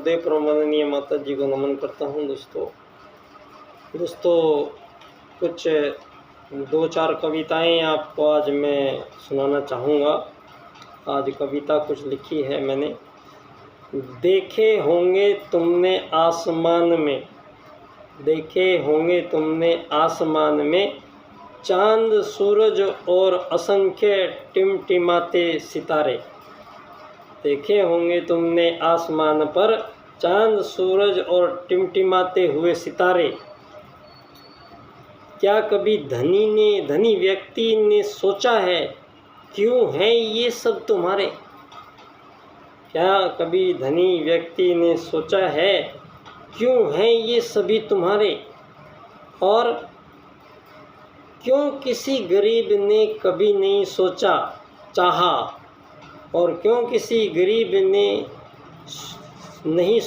गुरुदेव परमानंदीय माता जी को नमन करता हूँ। दोस्तों कुछ 2-4 कविताएं आपको आज मैं सुनाना चाहूँगा। आज कविता कुछ लिखी है मैंने। देखे होंगे तुमने आसमान में चांद सूरज और असंख्य टिमटिमाते सितारे। देखे होंगे तुमने आसमान पर चांद सूरज और टिमटिमाते हुए सितारे। क्या कभी धनी व्यक्ति ने सोचा है क्यों हैं ये सब तुम्हारे? क्या कभी धनी व्यक्ति ने सोचा है क्यों हैं ये सभी तुम्हारे? और क्यों किसी गरीब ने कभी नहीं चाहा? और क्यों किसी गरीब ने नहीं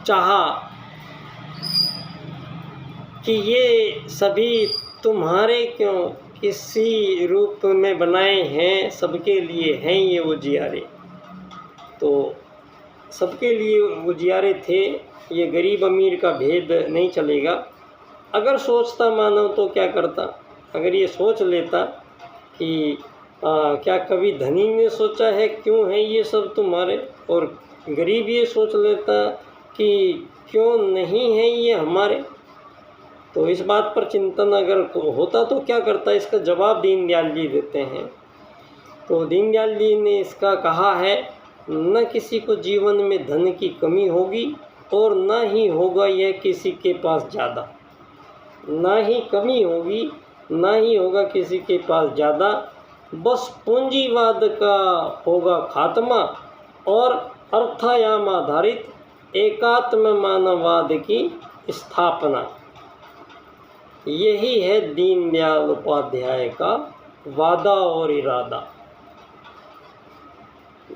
चाहा कि ये सभी तुम्हारे क्यों किसी रूप में बनाए हैं? सबके लिए हैं ये उजियारे। तो सबके लिए उजियारे थे। ये गरीब अमीर का भेद नहीं चलेगा। अगर सोचता मानव तो क्या करता? अगर ये सोच लेता कि क्या कभी धनी ने सोचा है क्यों है ये सब तुम्हारे, और गरीब ये सोच लेता कि क्यों नहीं है ये हमारे, तो इस बात पर चिंतन अगर होता तो क्या करता? इसका जवाब दीनदयाल जी देते हैं। तो दीनदयाल जी ने इसका कहा है, न किसी को जीवन में धन की कमी होगी और न ही होगा यह किसी के पास ज़्यादा। ना ही कमी होगी, ना ही होगा किसी के पास ज़्यादा। बस पूंजीवाद का होगा खात्मा और अर्थायाम आधारित एकात्म मानववाद की स्थापना। यही है दीनदयाल उपाध्याय का वादा और इरादा।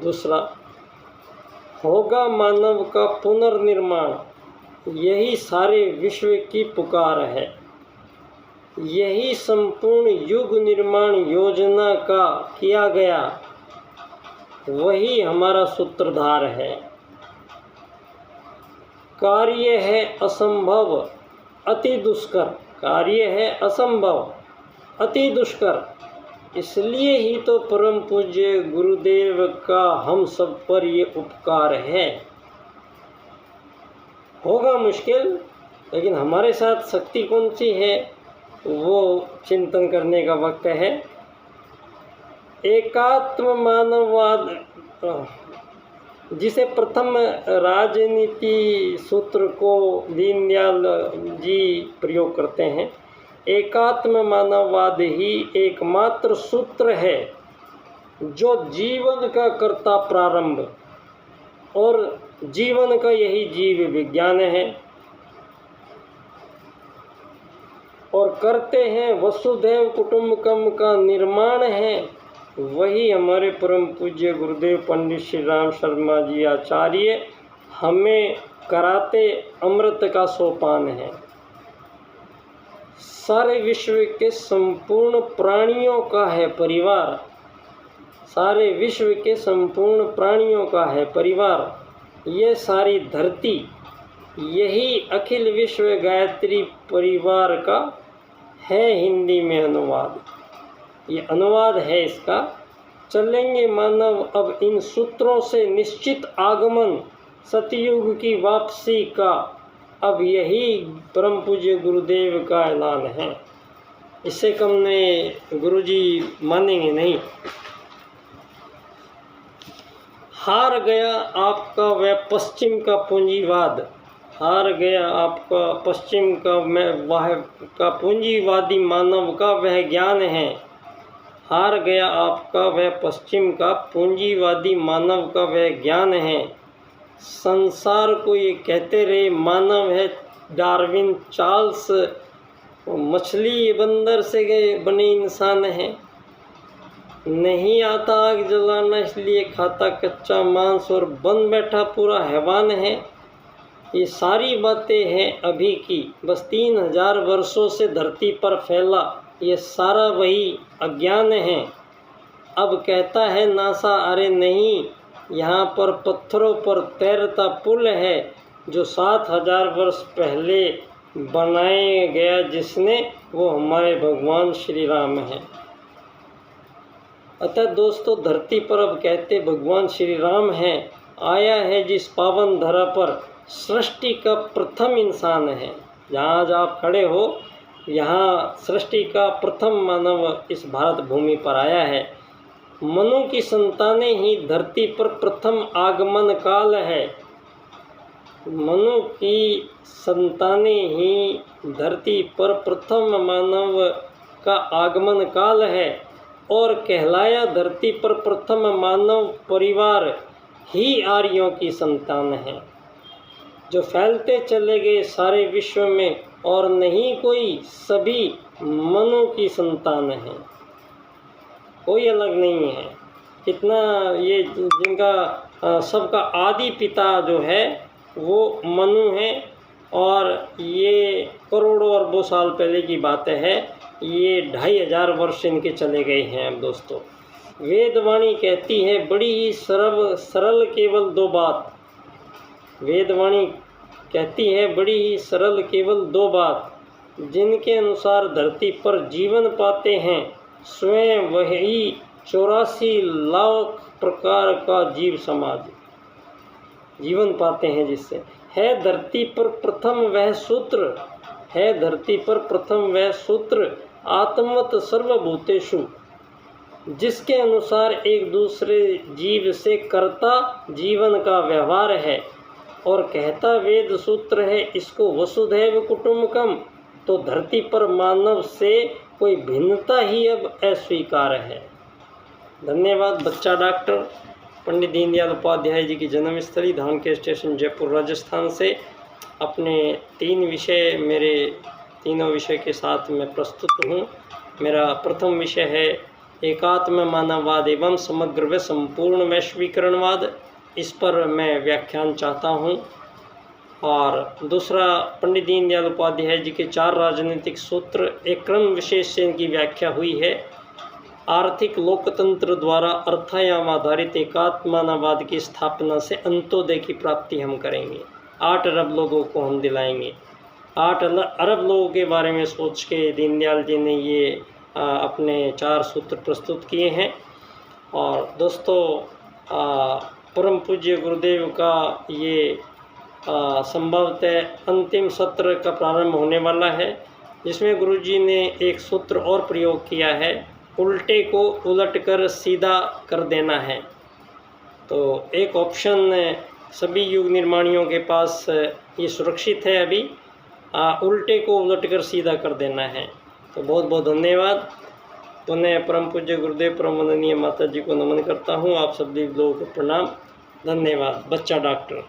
दूसरा, होगा मानव का पुनर्निर्माण, यही सारे विश्व की पुकार है। यही संपूर्ण युग निर्माण योजना का किया गया, वही हमारा सूत्रधार है। कार्य है असंभव अति दुष्कर, इसलिए ही तो परम पूज्य गुरुदेव का हम सब पर ये उपकार है। होगा मुश्किल, लेकिन हमारे साथ शक्ति कौन सी है वो चिंतन करने का वक्त है। एकात्म मानववाद, जिसे प्रथम राजनीति सूत्र को दीनदयाल जी प्रयोग करते हैं। एकात्म मानववाद ही एकमात्र सूत्र है जो जीवन का कर्ता प्रारंभ और जीवन का यही जीव विज्ञान है। और करते हैं वसुधैव कुटुंबकम का निर्माण है, वही हमारे परम पूज्य गुरुदेव पंडित श्री राम शर्मा जी आचार्य हमें कराते अमृत का सोपान है। सारे विश्व के संपूर्ण प्राणियों का है परिवार, सारे विश्व के संपूर्ण प्राणियों का है परिवार। ये सारी धरती, यही अखिल विश्व गायत्री परिवार का है हिंदी में अनुवाद। ये अनुवाद है इसका। चलेंगे मानव अब इन सूत्रों से निश्चित आगमन, सतयुग की वापसी का अब यही परम पूज्य गुरुदेव का ऐलान है। इससे कम ने गुरुजी मानेंगे नहीं। हार गया आपका वह पश्चिम का पूंजीवाद, हार गया आपका पश्चिम का पूंजीवादी मानव का वह ज्ञान है। हार गया आपका वह पश्चिम का पूंजीवादी मानव का वह ज्ञान है। संसार को ये कहते रहे मानव है डार्विन, चार्ल्स मछली बंदर से गए बने इंसान है। नहीं आता आग जलाना इसलिए खाता कच्चा मांस और बन बैठा पूरा हैवान है। ये सारी बातें हैं अभी की, बस 3000 वर्षों से धरती पर फैला ये सारा वही अज्ञान है। अब कहता है नासा, अरे नहीं यहाँ पर पत्थरों पर तैरता पुल है जो 7000 वर्ष पहले बनाया गया, जिसने वो हमारे भगवान श्री राम हैं। अतः दोस्तों, धरती पर अब कहते भगवान श्री राम हैं, आया है जिस पावन धरा पर सृष्टि का प्रथम इंसान है। जहाँ आज आप खड़े हो, यहाँ सृष्टि का प्रथम मानव इस भारत भूमि पर आया है। मनु की संतानें ही धरती पर प्रथम आगमन काल है। मनु की संतानें ही धरती पर प्रथम मानव का आगमन काल है और कहलाया धरती पर प्रथम मानव परिवार ही आर्यों की संतान है, जो फैलते चले गए सारे विश्व में, और नहीं कोई, सभी मनु की संतान है, कोई अलग नहीं है। कितना ये जिनका सबका आदि पिता जो है वो मनु है, और ये करोड़ों अरबों साल पहले की बात है। ये 2500 वर्ष इनके चले गए हैं। अब दोस्तों, वेदवाणी कहती है बड़ी ही सरल केवल 2 बात। वेदवाणी कहती है बड़ी ही सरल केवल 2 बात, जिनके अनुसार धरती पर जीवन पाते हैं स्वयं वही 84 लाख प्रकार का जीव समाज जीवन पाते हैं, जिससे है धरती पर प्रथम वह सूत्र, है धरती पर प्रथम वह सूत्र आत्मवत सर्वभूतेषु, जिसके अनुसार एक दूसरे जीव से करता जीवन का व्यवहार है और कहता वेद सूत्र है इसको वसुधैव कुटुंबकम। तो धरती पर मानव से कोई भिन्नता ही अब अस्वीकार है। धन्यवाद। बच्चा डॉक्टर पंडित दीनदयाल उपाध्याय जी की जन्मस्थली धामखेड़ स्टेशन, जयपुर, राजस्थान से अपने 3 विषय, मेरे तीनों विषय के साथ मैं प्रस्तुत हूँ। मेरा प्रथम विषय है एकात्म मानववाद एवं समग्र व संपूर्ण वैश्वीकरणवाद। इस पर मैं व्याख्यान चाहता हूँ। और दूसरा, पंडित दीनदयाल उपाध्याय जी के 4 राजनीतिक सूत्र, एक क्रम विशेष से इनकी व्याख्या हुई है। आर्थिक लोकतंत्र द्वारा अर्थायाम आधारित एकात्ममानववाद की स्थापना से अंत्योदय की प्राप्ति हम करेंगे। 8 अरब लोगों को हम दिलाएंगे। 8 अरब लोगों के बारे में सोच के दीनदयाल जी ने ये अपने 4 सूत्र प्रस्तुत किए हैं। और दोस्तों, परम पूज्य गुरुदेव का ये संभवतः अंतिम सत्र का प्रारंभ होने वाला है, जिसमें गुरुजी ने एक सूत्र और प्रयोग किया है, उल्टे को उलटकर सीधा कर देना है। तो एक ऑप्शन सभी युग निर्माणियों के पास ये सुरक्षित है अभी, उल्टे को उलटकर सीधा कर देना है। तो बहुत बहुत धन्यवाद। पुनः परम पूज्य गुरुदेव परम वंदनीय माता जी को नमन करता हूँ। आप सभी लोगों को प्रणाम। धन्यवाद। बच्चा डॉक्टर।